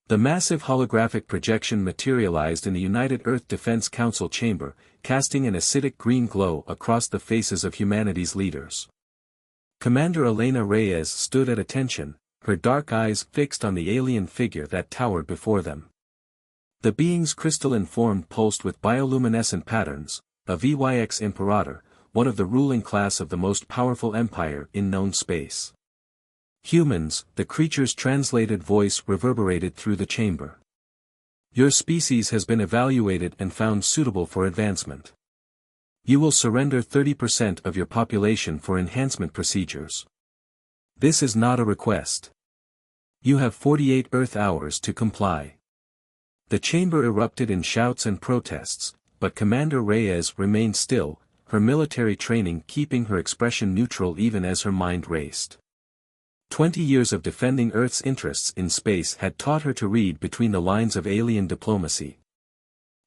The massive holographic projection materialized in the United Earth Defense Council chamber, casting an acidic green glow across the faces of humanity's leaders. Commander Elena Reyes stood at attention, her dark eyes fixed on the alien figure that towered before them. The being's crystalline form pulsed with bioluminescent patterns, a VYX Imperator, one of the ruling class of the most powerful empire in known space. Humans, the creature's translated voice reverberated through the chamber. Your species has been evaluated and found suitable for advancement. You will surrender 30% of your population for enhancement procedures. This is not a request. You have 48 Earth hours to comply. The chamber erupted in shouts and protests, but Commander Reyes remained still, her military training keeping her expression neutral even as her mind raced. 20 years of defending Earth's interests in space had taught her to read between the lines of alien diplomacy.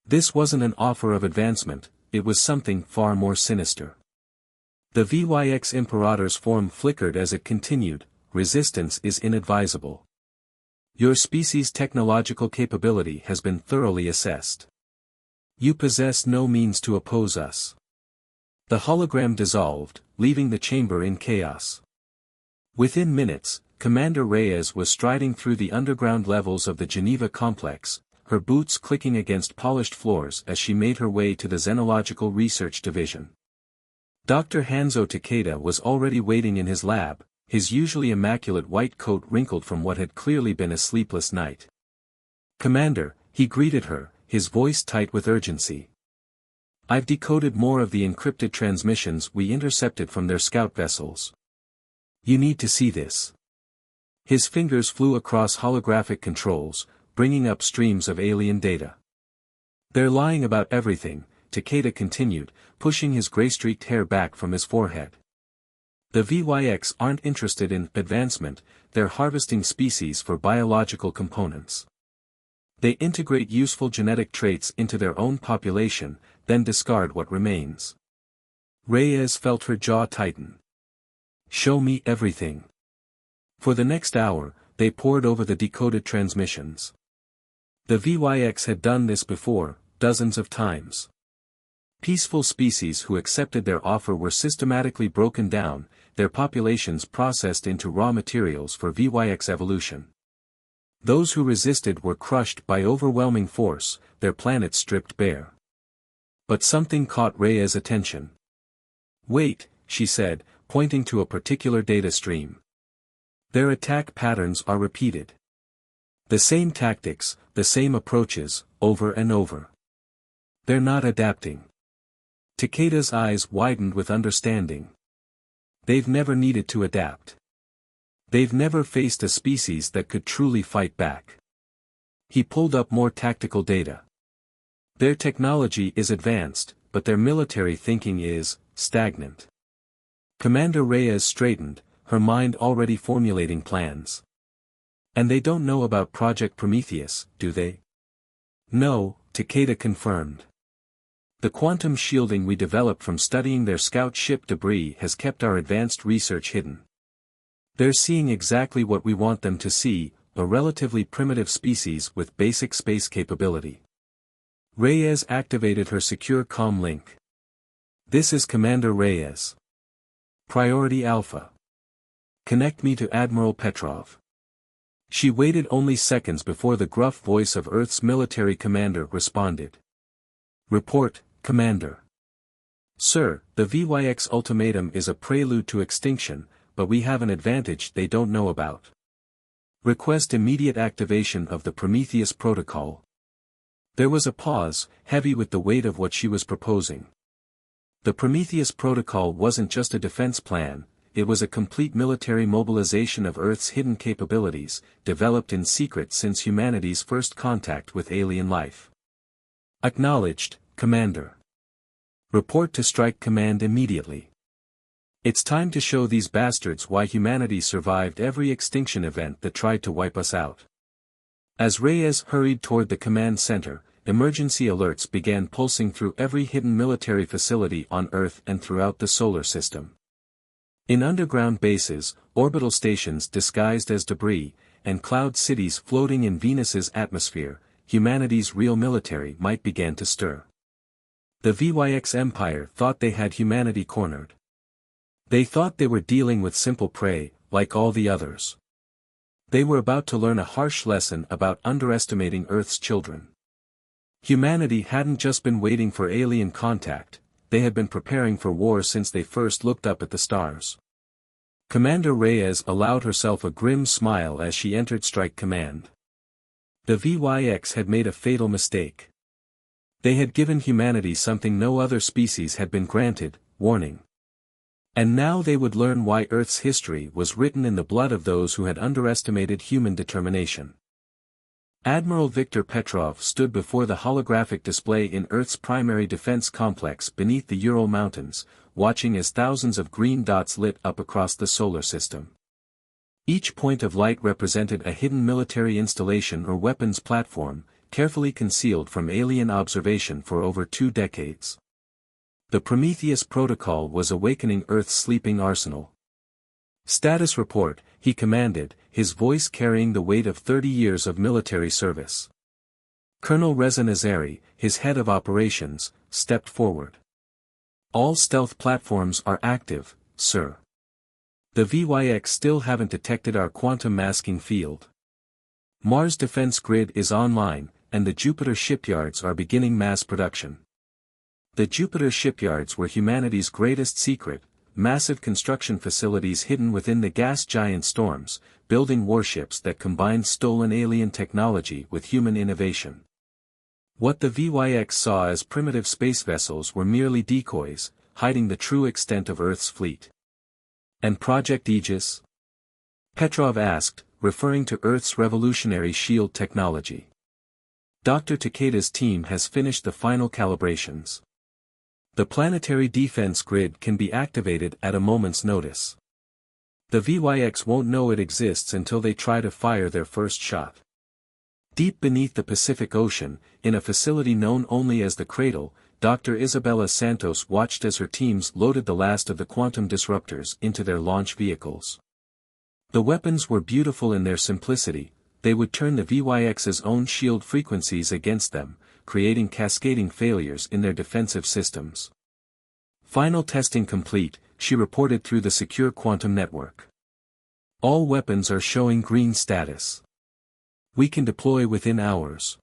This wasn't an offer of advancement, it was something far more sinister. The VYX Imperator's form flickered as it continued, resistance is inadvisable. Your species' technological capability has been thoroughly assessed. You possess no means to oppose us. The hologram dissolved, leaving the chamber in chaos. Within minutes, Commander Reyes was striding through the underground levels of the Geneva complex, her boots clicking against polished floors as she made her way to the Xenological Research Division. Dr. Hanzo Takeda was already waiting in his lab, his usually immaculate white coat wrinkled from what had clearly been a sleepless night. "Commander," he greeted her, his voice tight with urgency. "I've decoded more of the encrypted transmissions we intercepted from their scout vessels. You need to see this." His fingers flew across holographic controls, bringing up streams of alien data. "They're lying about everything," Takeda continued, pushing his gray-streaked hair back from his forehead. "The VYX aren't interested in advancement, they're harvesting species for biological components. They integrate useful genetic traits into their own population, then discard what remains." Reyes felt her jaw tighten. "Show me everything." For the next hour, they pored over the decoded transmissions. The VYX had done this before, dozens of times. Peaceful species who accepted their offer were systematically broken down, their populations processed into raw materials for VYX evolution. Those who resisted were crushed by overwhelming force, their planets stripped bare. But something caught Reyes' attention. "Wait," she said, pointing to a particular data stream. "Their attack patterns are repeated. The same tactics, the same approaches, over and over. They're not adapting." Takeda's eyes widened with understanding. They've never needed to adapt. They've never faced a species that could truly fight back. He pulled up more tactical data. Their technology is advanced, but their military thinking is stagnant. Commander Reyes straightened, her mind already formulating plans. "And they don't know about Project Prometheus, do they?" "No," Takeda confirmed. "The quantum shielding we developed from studying their scout ship debris has kept our advanced research hidden. They're seeing exactly what we want them to see, a relatively primitive species with basic space capability." Reyes activated her secure comm link. "This is Commander Reyes. Priority Alpha. Connect me to Admiral Petrov." She waited only seconds before the gruff voice of Earth's military commander responded. "Report, Commander." "Sir, the VYX ultimatum is a prelude to extinction, but we have an advantage they don't know about. Request immediate activation of the Prometheus Protocol." There was a pause, heavy with the weight of what she was proposing. The Prometheus Protocol wasn't just a defense plan, it was a complete military mobilization of Earth's hidden capabilities, developed in secret since humanity's first contact with alien life. "Acknowledged, Commander. Report to Strike Command immediately. It's time to show these bastards why humanity survived every extinction event that tried to wipe us out." As Reyes hurried toward the command center, emergency alerts began pulsing through every hidden military facility on Earth and throughout the solar system. In underground bases, orbital stations disguised as debris, and cloud cities floating in Venus's atmosphere, humanity's real military might begin to stir. The VYX Empire thought they had humanity cornered. They thought they were dealing with simple prey, like all the others. They were about to learn a harsh lesson about underestimating Earth's children. Humanity hadn't just been waiting for alien contact, they had been preparing for war since they first looked up at the stars. Commander Reyes allowed herself a grim smile as she entered Strike Command. The VYX had made a fatal mistake. They had given humanity something no other species had been granted, warning. And now they would learn why Earth's history was written in the blood of those who had underestimated human determination. Admiral Viktor Petrov stood before the holographic display in Earth's primary defense complex beneath the Ural Mountains, watching as thousands of green dots lit up across the solar system. Each point of light represented a hidden military installation or weapons platform, carefully concealed from alien observation for over 2 decades. The Prometheus Protocol was awakening Earth's sleeping arsenal. "Status report," he commanded, his voice carrying the weight of 30 years of military service. Colonel Reza Nazari, his head of operations, stepped forward. "All stealth platforms are active, sir. The VYX still haven't detected our quantum masking field. Mars defense grid is online, and the Jupiter shipyards are beginning mass production." The Jupiter shipyards were humanity's greatest secret, massive construction facilities hidden within the gas giant storms, building warships that combined stolen alien technology with human innovation. What the VYX saw as primitive space vessels were merely decoys, hiding the true extent of Earth's fleet. "And Project Aegis?" Petrov asked, referring to Earth's revolutionary shield technology. "Dr. Takeda's team has finished the final calibrations. The planetary defense grid can be activated at a moment's notice. The VYX won't know it exists until they try to fire their first shot." Deep beneath the Pacific Ocean, in a facility known only as the Cradle, Dr. Isabella Santos watched as her teams loaded the last of the quantum disruptors into their launch vehicles. The weapons were beautiful in their simplicity, they would turn the VYX's own shield frequencies against them, creating cascading failures in their defensive systems. "Final testing complete," she reported through the secure quantum network. "All weapons are showing green status. We can deploy within hours."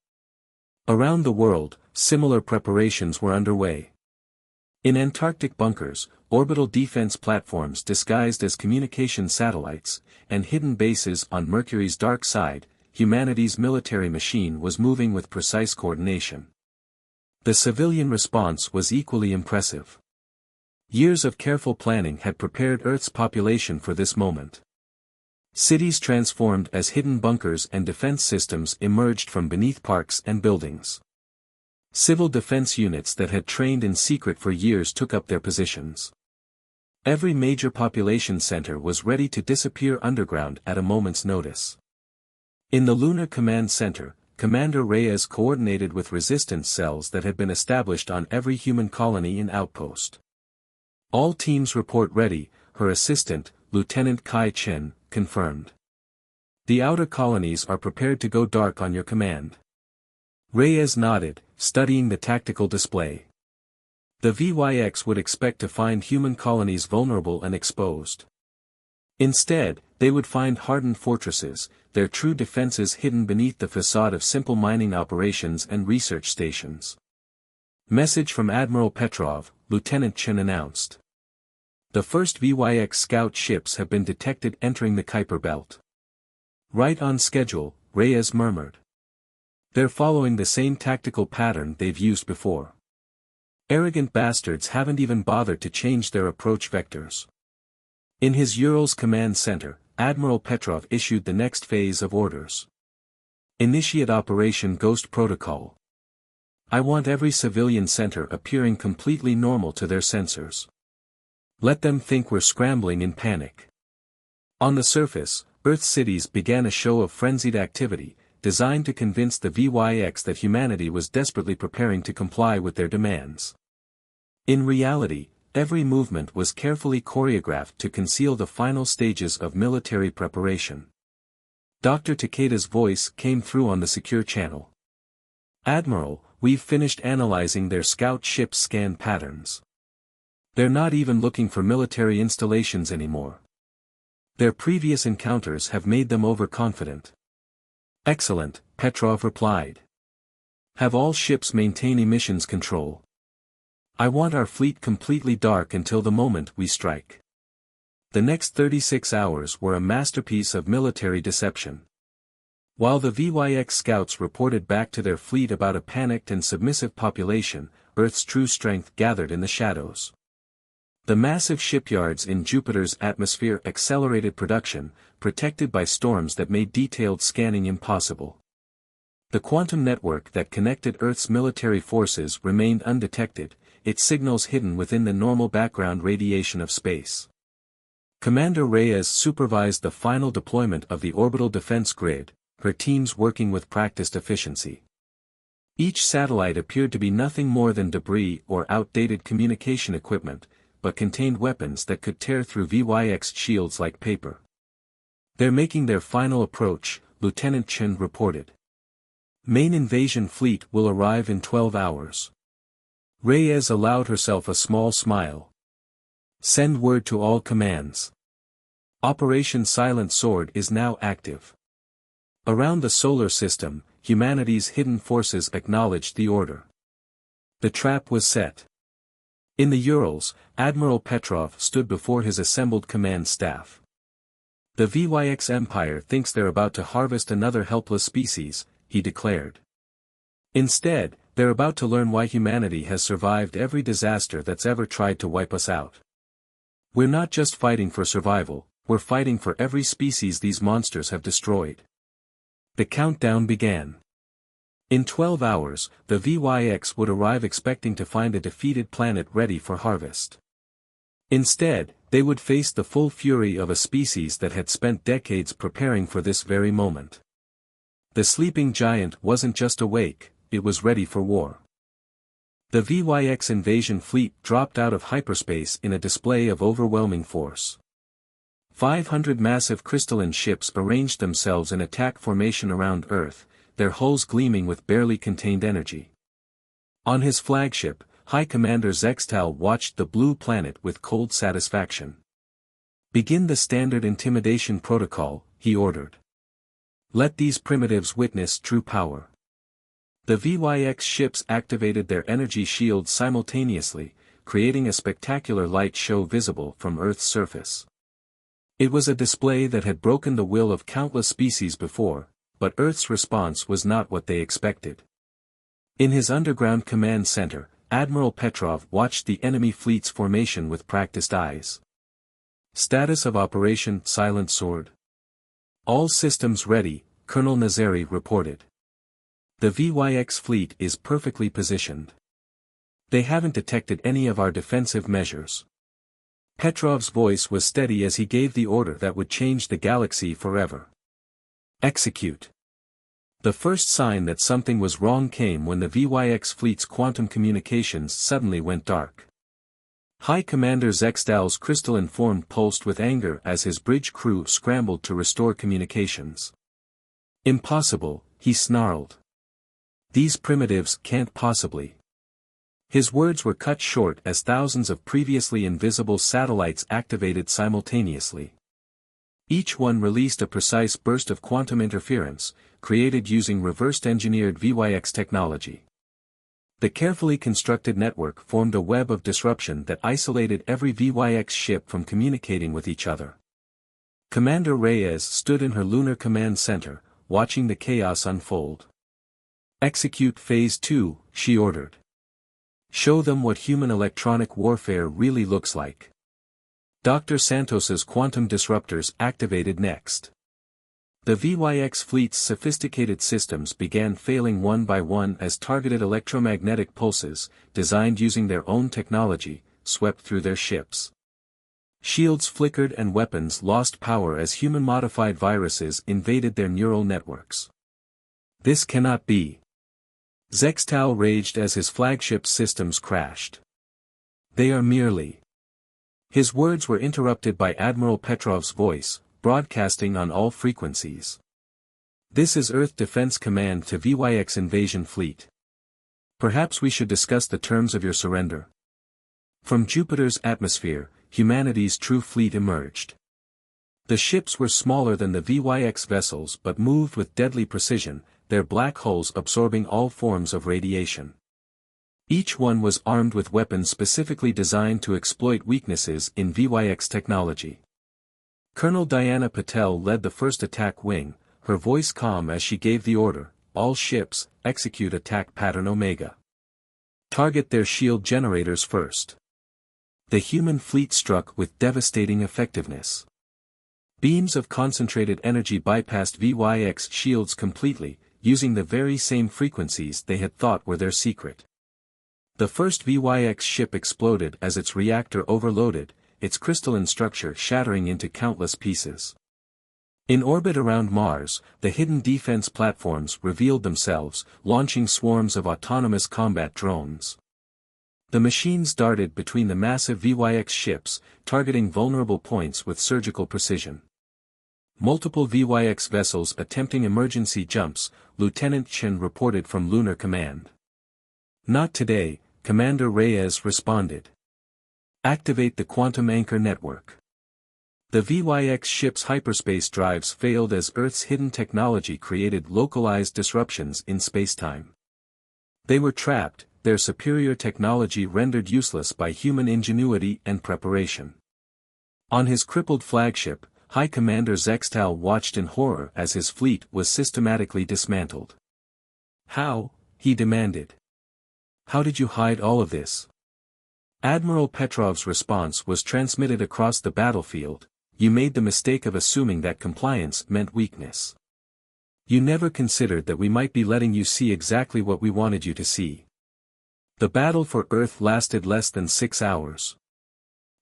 Around the world, similar preparations were underway. In Antarctic bunkers, orbital defense platforms disguised as communication satellites, and hidden bases on Mercury's dark side, humanity's military machine was moving with precise coordination. The civilian response was equally impressive. Years of careful planning had prepared Earth's population for this moment. Cities transformed as hidden bunkers and defense systems emerged from beneath parks and buildings. Civil defense units that had trained in secret for years took up their positions. Every major population center was ready to disappear underground at a moment's notice. In the Lunar Command Center, Commander Reyes coordinated with resistance cells that had been established on every human colony and outpost. "All teams report ready," her assistant, Lieutenant Kai Chen, confirmed. "The outer colonies are prepared to go dark on your command." Reyes nodded, studying the tactical display. The VYX would expect to find human colonies vulnerable and exposed. Instead, they would find hardened fortresses, their true defenses hidden beneath the facade of simple mining operations and research stations. "Message from Admiral Petrov," Lieutenant Chen announced. "The first VYX scout ships have been detected entering the Kuiper Belt." "Right on schedule," Reyes murmured. "They're following the same tactical pattern they've used before. Arrogant bastards haven't even bothered to change their approach vectors." In his Urals command center, Admiral Petrov issued the next phase of orders. "Initiate Operation Ghost Protocol. I want every civilian center appearing completely normal to their sensors. Let them think we're scrambling in panic." On the surface, Earth cities began a show of frenzied activity, designed to convince the VYX that humanity was desperately preparing to comply with their demands. In reality, every movement was carefully choreographed to conceal the final stages of military preparation. Dr. Takeda's voice came through on the secure channel. "Admiral, we've finished analyzing their scout ship's scan patterns. They're not even looking for military installations anymore. Their previous encounters have made them overconfident." "Excellent," Petrov replied. "Have all ships maintain emissions control. I want our fleet completely dark until the moment we strike." The next 36 hours were a masterpiece of military deception. While the VYX scouts reported back to their fleet about a panicked and submissive population, Earth's true strength gathered in the shadows. The massive shipyards in Jupiter's atmosphere accelerated production, protected by storms that made detailed scanning impossible. The quantum network that connected Earth's military forces remained undetected, its signals hidden within the normal background radiation of space. Commander Reyes supervised the final deployment of the orbital defense grid, her teams working with practiced efficiency. Each satellite appeared to be nothing more than debris or outdated communication equipment, but contained weapons that could tear through VYX shields like paper. "They're making their final approach," Lieutenant Chen reported. "Main invasion fleet will arrive in 12 hours. Reyes allowed herself a small smile. "Send word to all commands. Operation Silent Sword is now active." Around the solar system, humanity's hidden forces acknowledged the order. The trap was set. In the Urals, Admiral Petrov stood before his assembled command staff. "The VYX Empire thinks they're about to harvest another helpless species," he declared. "Instead, they're about to learn why humanity has survived every disaster that's ever tried to wipe us out. We're not just fighting for survival, we're fighting for every species these monsters have destroyed." The countdown began. In 12 hours, the VYX would arrive expecting to find a defeated planet ready for harvest. Instead, they would face the full fury of a species that had spent decades preparing for this very moment. The sleeping giant wasn't just awake, it was ready for war. The VYX invasion fleet dropped out of hyperspace in a display of overwhelming force. 500 massive crystalline ships arranged themselves in attack formation around Earth, their hulls gleaming with barely contained energy. On his flagship, High Commander Zextal watched the blue planet with cold satisfaction. "Begin the standard intimidation protocol," he ordered. "Let these primitives witness true power." The VYX ships activated their energy shields simultaneously, creating a spectacular light show visible from Earth's surface. It was a display that had broken the will of countless species before, but Earth's response was not what they expected. In his underground command center, Admiral Petrov watched the enemy fleet's formation with practiced eyes. "Status of Operation Silent Sword. All systems ready," Colonel Nazari reported. "The VYX fleet is perfectly positioned. They haven't detected any of our defensive measures." Petrov's voice was steady as he gave the order that would change the galaxy forever. "Execute." The first sign that something was wrong came when the VYX fleet's quantum communications suddenly went dark. High Commander Zextal's crystalline form pulsed with anger as his bridge crew scrambled to restore communications. "Impossible," he snarled. "These primitives can't possibly." His words were cut short as thousands of previously invisible satellites activated simultaneously. Each one released a precise burst of quantum interference, created using reverse-engineered VYX technology. The carefully constructed network formed a web of disruption that isolated every VYX ship from communicating with each other. Commander Reyes stood in her lunar command center, watching the chaos unfold. "Execute Phase 2, she ordered. "Show them what human electronic warfare really looks like." Dr. Santos's quantum disruptors activated next. The VYX fleet's sophisticated systems began failing one by one as targeted electromagnetic pulses, designed using their own technology, swept through their ships. Shields flickered and weapons lost power as human-modified viruses invaded their neural networks. "This cannot be." Zextal raged as his flagship's systems crashed. "They are merely..." His words were interrupted by Admiral Petrov's voice, broadcasting on all frequencies. This is Earth Defense Command to VYX Invasion Fleet. Perhaps we should discuss the terms of your surrender. From Jupiter's atmosphere, humanity's true fleet emerged. The ships were smaller than the VYX vessels but moved with deadly precision, their black hulls absorbing all forms of radiation. Each one was armed with weapons specifically designed to exploit weaknesses in VYX technology. Colonel Diana Patel led the first attack wing, her voice calm as she gave the order, "All ships, execute attack pattern Omega. Target their shield generators first." The human fleet struck with devastating effectiveness. Beams of concentrated energy bypassed VYX shields completely, using the very same frequencies they had thought were their secret. The first VYX ship exploded as its reactor overloaded, its crystalline structure shattering into countless pieces. In orbit around Mars, the hidden defense platforms revealed themselves, launching swarms of autonomous combat drones. The machines darted between the massive VYX ships, targeting vulnerable points with surgical precision. Multiple VYX vessels attempting emergency jumps, Lieutenant Chen reported from Lunar Command. "Not today," Commander Reyes responded. "Activate the quantum anchor network." The VYX ship's hyperspace drives failed as Earth's hidden technology created localized disruptions in spacetime. They were trapped, their superior technology rendered useless by human ingenuity and preparation. On his crippled flagship, High Commander Zextal watched in horror as his fleet was systematically dismantled. "How?" he demanded. "How did you hide all of this?" Admiral Petrov's response was transmitted across the battlefield. "You made the mistake of assuming that compliance meant weakness. You never considered that we might be letting you see exactly what we wanted you to see." The battle for Earth lasted less than 6 hours.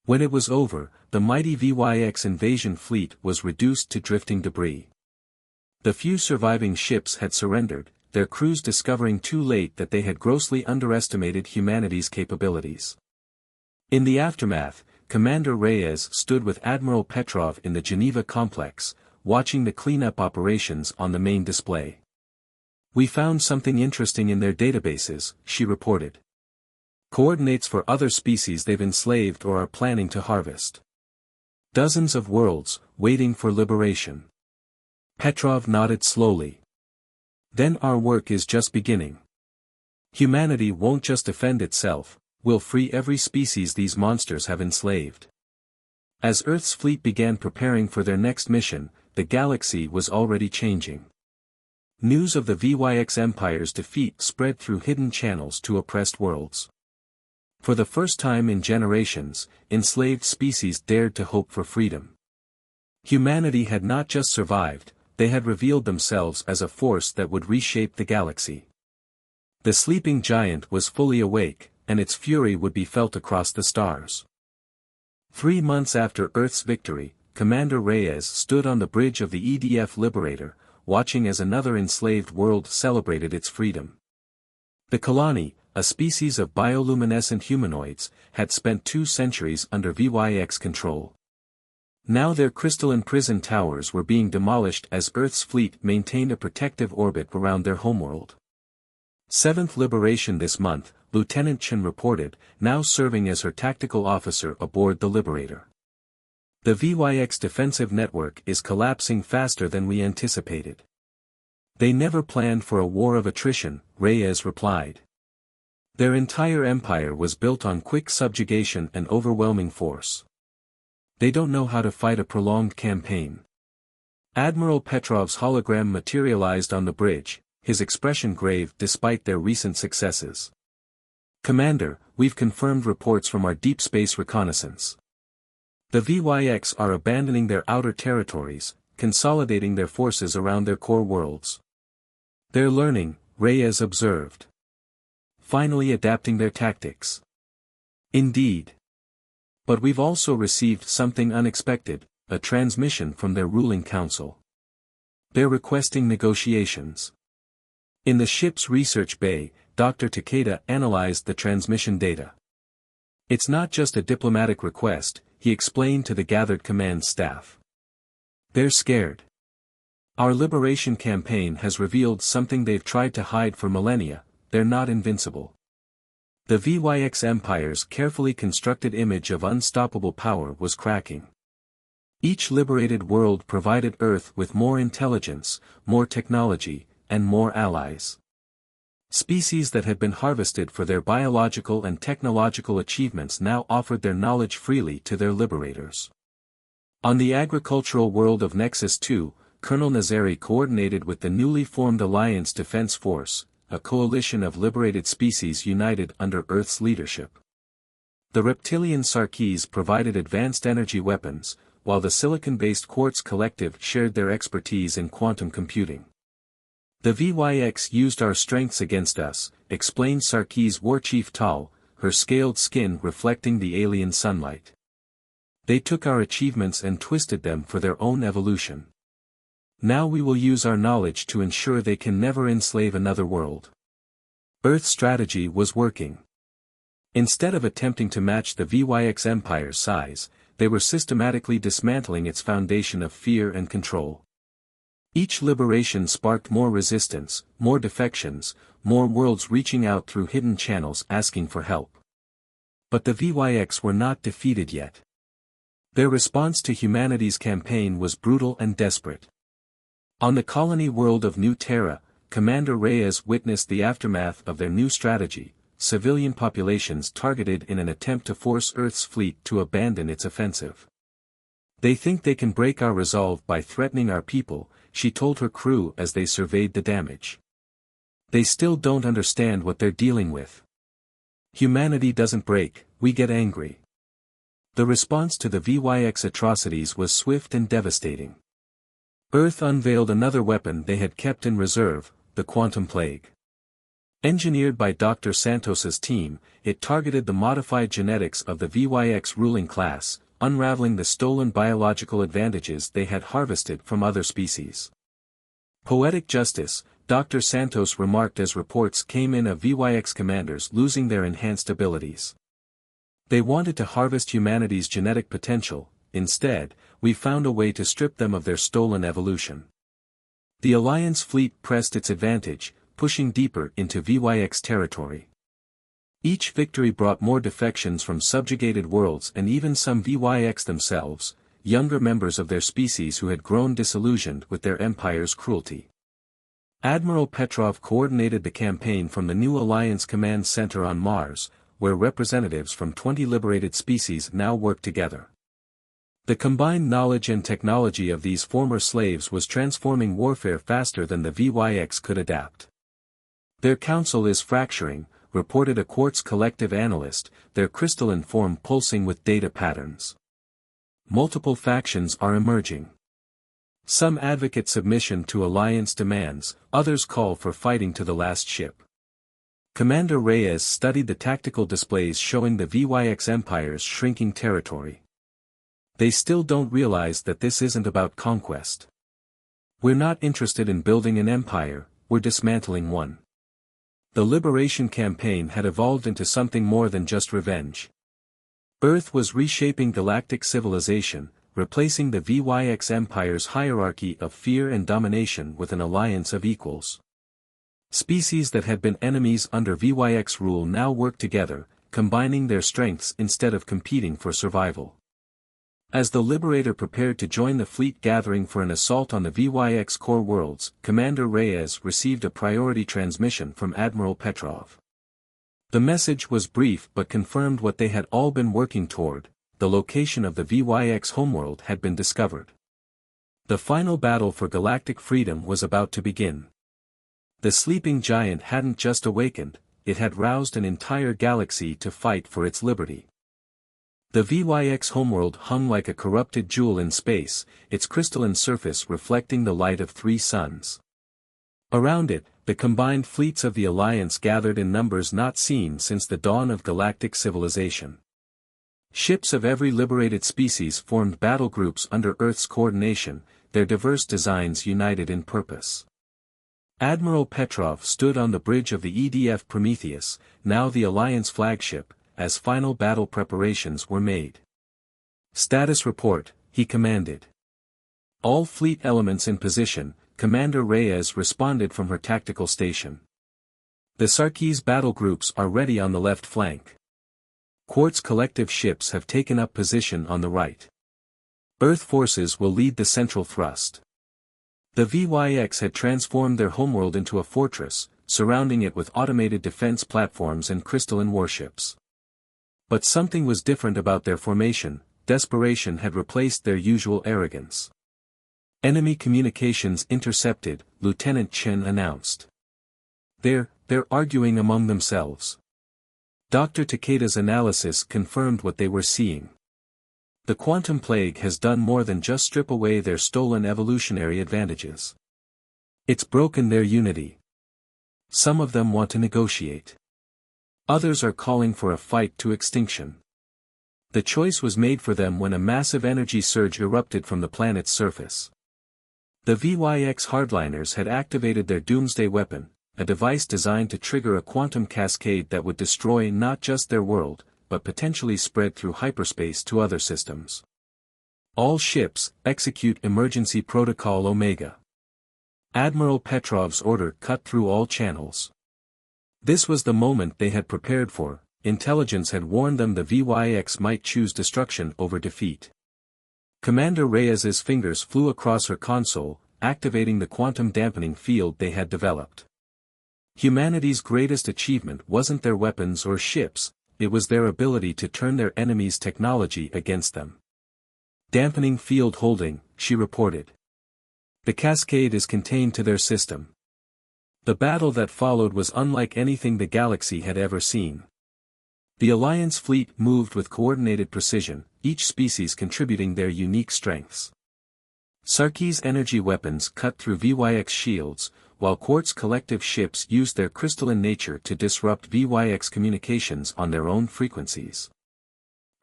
When it was over, the mighty VYX invasion fleet was reduced to drifting debris. The few surviving ships had surrendered, their crews discovering too late that they had grossly underestimated humanity's capabilities. In the aftermath, Commander Reyes stood with Admiral Petrov in the Geneva complex, watching the cleanup operations on the main display. "We found something interesting in their databases," she reported. "Coordinates for other species they've enslaved or are planning to harvest. Dozens of worlds, waiting for liberation." Petrov nodded slowly. "Then our work is just beginning. Humanity won't just defend itself, we'll free every species these monsters have enslaved." As Earth's fleet began preparing for their next mission, the galaxy was already changing. News of the VYX Empire's defeat spread through hidden channels to oppressed worlds. For the first time in generations, enslaved species dared to hope for freedom. Humanity had not just survived, they had revealed themselves as a force that would reshape the galaxy. The sleeping giant was fully awake, and its fury would be felt across the stars. 3 months after Earth's victory, Commander Reyes stood on the bridge of the EDF Liberator, watching as another enslaved world celebrated its freedom. The Kalani, a species of bioluminescent humanoids, had spent 2 centuries under VYX control. Now their crystalline prison towers were being demolished as Earth's fleet maintained a protective orbit around their homeworld. 7th Liberation this month, Lieutenant Chen reported, now serving as her tactical officer aboard the Liberator. "The VYX defensive network is collapsing faster than we anticipated." "They never planned for a war of attrition," Reyes replied. "Their entire empire was built on quick subjugation and overwhelming force. They don't know how to fight a prolonged campaign." Admiral Petrov's hologram materialized on the bridge, his expression grave despite their recent successes. "Commander, we've confirmed reports from our deep space reconnaissance. The VYX are abandoning their outer territories, consolidating their forces around their core worlds. They're learning," Reyes observed. "Finally adapting their tactics." "Indeed. But we've also received something unexpected, a transmission from their ruling council. They're requesting negotiations." In the ship's research bay, Dr. Takeda analyzed the transmission data. "It's not just a diplomatic request," he explained to the gathered command staff. "They're scared. Our liberation campaign has revealed something they've tried to hide for millennia: they're not invincible. The VYX Empire's carefully constructed image of unstoppable power was cracking. Each liberated world provided Earth with more intelligence, more technology, and more allies. Species that had been harvested for their biological and technological achievements now offered their knowledge freely to their liberators. On the agricultural world of Nexus 2, Colonel Nazari coordinated with the newly formed Alliance Defense Force, a coalition of liberated species united under Earth's leadership. The reptilian Sarkis provided advanced energy weapons, while the silicon-based Quartz Collective shared their expertise in quantum computing. The VYX used our strengths against us, explained Sarki's warchief Tal, her scaled skin reflecting the alien sunlight. They took our achievements and twisted them for their own evolution. Now we will use our knowledge to ensure they can never enslave another world. Earth's strategy was working. Instead of attempting to match the VYX Empire's size, they were systematically dismantling its foundation of fear and control. Each liberation sparked more resistance, more defections, more worlds reaching out through hidden channels asking for help. But the VYX were not defeated yet. Their response to humanity's campaign was brutal and desperate. On the colony world of New Terra, Commander Reyes witnessed the aftermath of their new strategy: civilian populations targeted in an attempt to force Earth's fleet to abandon its offensive. They think they can break our resolve by threatening our people, she told her crew as they surveyed the damage. They still don't understand what they're dealing with. Humanity doesn't break, we get angry. The response to the VYX atrocities was swift and devastating. Earth unveiled another weapon they had kept in reserve: the quantum plague. Engineered by Dr. Santos's team, it targeted the modified genetics of the VYX ruling class, unraveling the stolen biological advantages they had harvested from other species. Poetic justice, Dr. Santos remarked as reports came in of VYX commanders losing their enhanced abilities. They wanted to harvest humanity's genetic potential. Instead, we found a way to strip them of their stolen evolution. The Alliance fleet pressed its advantage, pushing deeper into VYX territory. Each victory brought more defections from subjugated worlds and even some VYX themselves, younger members of their species who had grown disillusioned with their empire's cruelty. Admiral Petrov coordinated the campaign from the new Alliance Command Center on Mars, where representatives from 20 liberated species now work together. The combined knowledge and technology of these former slaves was transforming warfare faster than the VYX could adapt. Their council is fracturing, reported a Quartz Collective analyst, their crystalline form pulsing with data patterns. Multiple factions are emerging. Some advocate submission to Alliance demands, others call for fighting to the last ship. Commander Reyes studied the tactical displays showing the VYX Empire's shrinking territory. They still don't realize that this isn't about conquest. We're not interested in building an empire, we're dismantling one. The liberation campaign had evolved into something more than just revenge. Earth was reshaping galactic civilization, replacing the VYX Empire's hierarchy of fear and domination with an alliance of equals. Species that had been enemies under VYX rule now work together, combining their strengths instead of competing for survival. As the Liberator prepared to join the fleet gathering for an assault on the VYX core worlds, Commander Reyes received a priority transmission from Admiral Petrov. The message was brief but confirmed what they had all been working toward: the location of the VYX homeworld had been discovered. The final battle for galactic freedom was about to begin. The sleeping giant hadn't just awakened, it had roused an entire galaxy to fight for its liberty. The VYX homeworld hung like a corrupted jewel in space, its crystalline surface reflecting the light of 3 suns. Around it, the combined fleets of the Alliance gathered in numbers not seen since the dawn of galactic civilization. Ships of every liberated species formed battle groups under Earth's coordination, their diverse designs united in purpose. Admiral Petrov stood on the bridge of the EDF Prometheus, now the Alliance flagship, as final battle preparations were made. "Status report," he commanded. "All fleet elements in position, Commander Reyes responded from her tactical station. The Sarkis battle groups are ready on the left flank. Quartz collective ships have taken up position on the right. Earth forces will lead the central thrust. The VYX had transformed their homeworld into a fortress, surrounding it with automated defense platforms and crystalline warships. But something was different about their formation. Desperation had replaced their usual arrogance. Enemy communications intercepted, Lieutenant Chen announced. They're arguing among themselves. Dr. Takeda's analysis confirmed what they were seeing. The quantum plague has done more than just strip away their stolen evolutionary advantages. It's broken their unity. Some of them want to negotiate. Others are calling for a fight to extinction. The choice was made for them when a massive energy surge erupted from the planet's surface. The VYX hardliners had activated their doomsday weapon, a device designed to trigger a quantum cascade that would destroy not just their world, but potentially spread through hyperspace to other systems. All ships, execute Emergency Protocol Omega. Admiral Petrov's order cut through all channels. This was the moment they had prepared for. Intelligence had warned them the VYX might choose destruction over defeat. Commander Reyes's fingers flew across her console, activating the quantum dampening field they had developed. Humanity's greatest achievement wasn't their weapons or ships, it was their ability to turn their enemies' technology against them. Dampening field holding, she reported. The cascade is contained to their system. The battle that followed was unlike anything the galaxy had ever seen. The Alliance fleet moved with coordinated precision, each species contributing their unique strengths. Sarkis energy weapons cut through VYX shields, while Quartz collective ships used their crystalline nature to disrupt VYX communications on their own frequencies.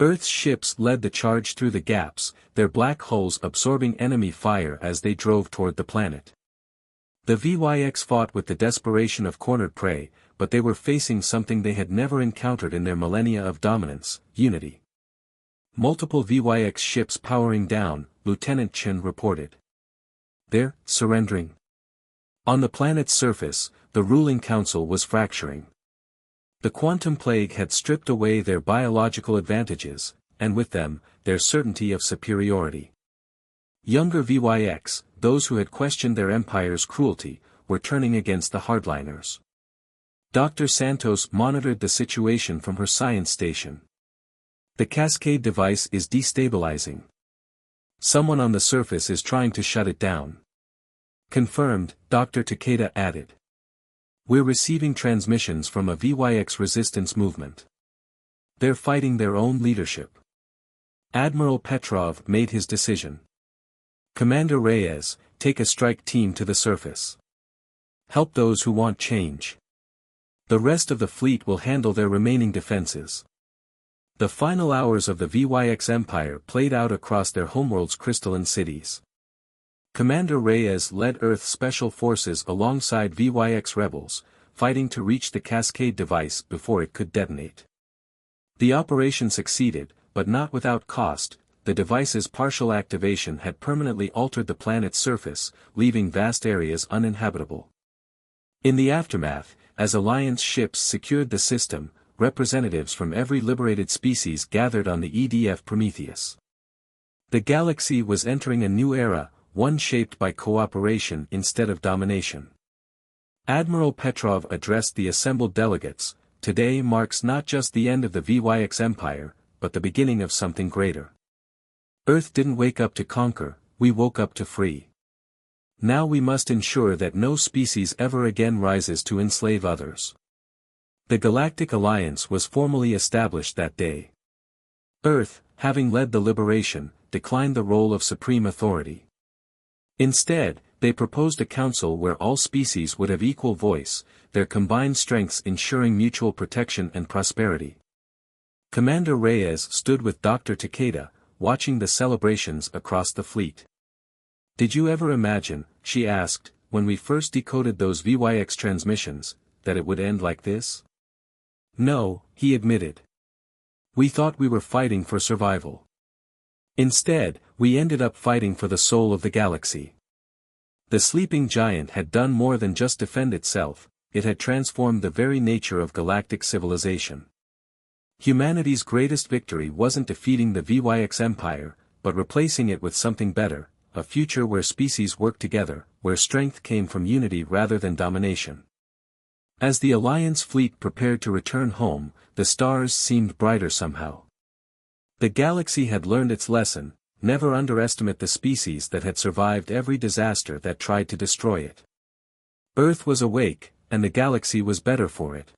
Earth's ships led the charge through the gaps, their black hulls absorbing enemy fire as they drove toward the planet. The VYX fought with the desperation of cornered prey, but they were facing something they had never encountered in their millennia of dominance, unity. Multiple VYX ships powering down, Lieutenant Chen reported. They're surrendering. On the planet's surface, the ruling council was fracturing. The quantum plague had stripped away their biological advantages, and with them, their certainty of superiority. Younger VYX, those who had questioned their empire's cruelty, were turning against the hardliners. Dr. Santos monitored the situation from her science station. The cascade device is destabilizing. Someone on the surface is trying to shut it down. Confirmed, Dr. Takeda added. We're receiving transmissions from a VYX resistance movement. They're fighting their own leadership. Admiral Petrov made his decision. Commander Reyes, take a strike team to the surface. Help those who want change. The rest of the fleet will handle their remaining defenses. The final hours of the VYX Empire played out across their homeworld's crystalline cities. Commander Reyes led Earth's special forces alongside VYX rebels, fighting to reach the cascade device before it could detonate. The operation succeeded, but not without cost. The device's partial activation had permanently altered the planet's surface, leaving vast areas uninhabitable. In the aftermath, as Alliance ships secured the system, representatives from every liberated species gathered on the EDF Prometheus. The galaxy was entering a new era, one shaped by cooperation instead of domination. Admiral Petrov addressed the assembled delegates. Today marks not just the end of the VYX Empire, but the beginning of something greater. Earth didn't wake up to conquer, we woke up to free. Now we must ensure that no species ever again rises to enslave others. The Galactic Alliance was formally established that day. Earth, having led the liberation, declined the role of supreme authority. Instead, they proposed a council where all species would have equal voice, their combined strengths ensuring mutual protection and prosperity. Commander Reyes stood with Dr. Takeda, watching the celebrations across the fleet. Did you ever imagine, she asked, when we first decoded those VYX transmissions, that it would end like this? No, he admitted. We thought we were fighting for survival. Instead, we ended up fighting for the soul of the galaxy. The sleeping giant had done more than just defend itself, it had transformed the very nature of galactic civilization. Humanity's greatest victory wasn't defeating the VYX Empire, but replacing it with something better, a future where species worked together, where strength came from unity rather than domination. As the Alliance fleet prepared to return home, the stars seemed brighter somehow. The galaxy had learned its lesson: never underestimate the species that had survived every disaster that tried to destroy it. Earth was awake, and the galaxy was better for it.